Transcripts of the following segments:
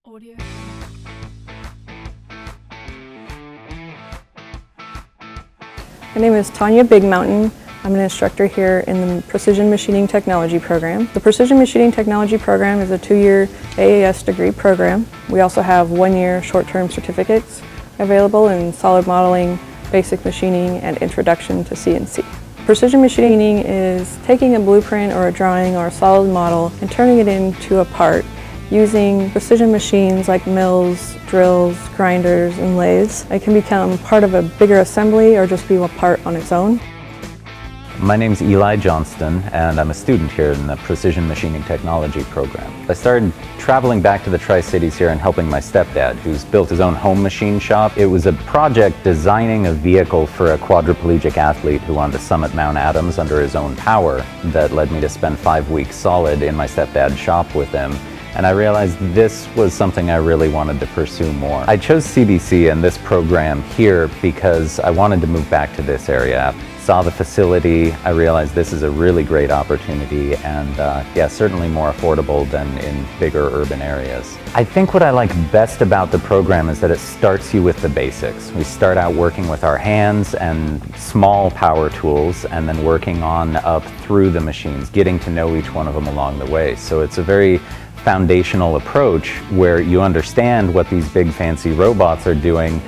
Audio. My name is Tanya Big Mountain. I'm an instructor here in the Precision Machining Technology program. The Precision Machining Technology program is a 2-year AAS degree program. We also have 1-year short-term certificates available in solid modeling, basic machining, and introduction to CNC. Precision machining is taking a blueprint or a drawing or a solid model and turning it into a part using precision machines like mills, drills, grinders, and lathes. It can become part of a bigger assembly or just be a part on its own. My name's Eli Johnston, and I'm a student here in the Precision Machining Technology program. I started traveling back to the Tri-Cities here and helping my stepdad, who's built his own home machine shop. It was a project designing a vehicle for a quadriplegic athlete who wanted to summit Mount Adams under his own power that led me to spend 5 weeks solid in my stepdad's shop with him. And I realized this was something I really wanted to pursue more. I chose CBC and this program here because I wanted to move back to this area. Saw the facility, I realized this is a really great opportunity and yeah, certainly more affordable than in bigger urban areas. I think what I like best about the program is that it starts you with the basics. We start out working with our hands and small power tools and then working on up through the machines, getting to know each one of them along the way. So it's a very foundational approach where you understand what these big fancy robots are doing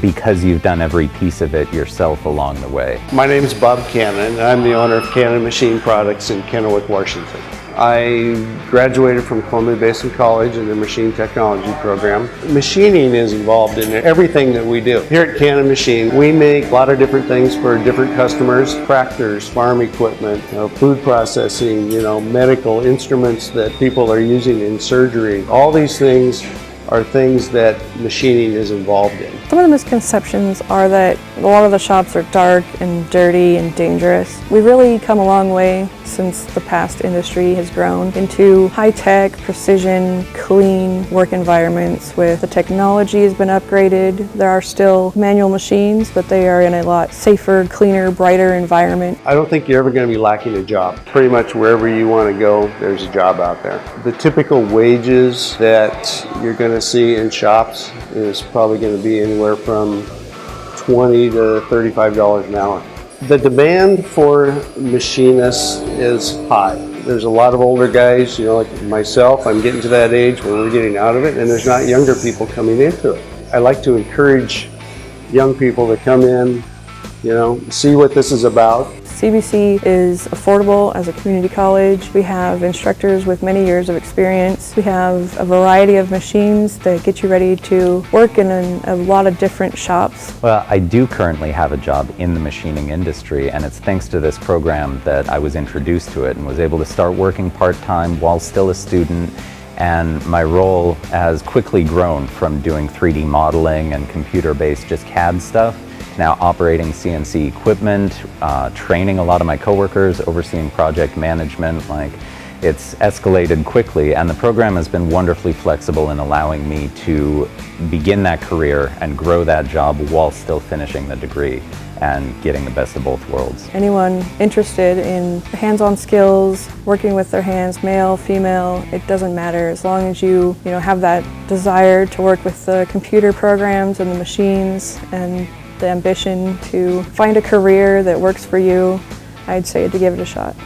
because you've done every piece of it yourself along the way. My name is Bob Cannon, and I'm the owner of Cannon Machine Products in Kennewick, Washington. I graduated from Columbia Basin College in the Machine Technology program. Machining is involved in everything that we do. Here at Cannon Machine, we make a lot of different things for different customers: tractors, farm equipment, food processing, medical instruments that people are using in surgery. All these things are things that machining is involved in. Some of the misconceptions are that a lot of the shops are dark and dirty and dangerous. We've really come a long way since the past industry has grown into high-tech, precision, clean work environments with the technology has been upgraded. There are still manual machines, but they are in a lot safer, cleaner, brighter environment. I don't think you're ever going to be lacking a job. Pretty much wherever you want to go, there's a job out there. The typical wages that you're going to see in shops is probably going to be anywhere from $20 to $35 an hour. The demand for machinists is high. There's a lot of older guys, like myself. I'm getting to that age where we're getting out of it, and there's not younger people coming into it. I like to encourage young people to come in, see what this is about. CBC is affordable as a community college. We have instructors with many years of experience. We have a variety of machines that get you ready to work in a lot of different shops. Well, I do currently have a job in the machining industry, and it's thanks to this program that I was introduced to it and was able to start working part-time while still a student. And my role has quickly grown from doing 3D modeling and computer-based just CAD stuff, now operating CNC equipment, training a lot of my coworkers, overseeing project management. It's escalated quickly, and the program has been wonderfully flexible in allowing me to begin that career and grow that job while still finishing the degree and getting the best of both worlds. Anyone interested in hands-on skills, working with their hands, male, female, it doesn't matter, as long as you have that desire to work with the computer programs and the machines and the ambition to find a career that works for you, I'd say to give it a shot.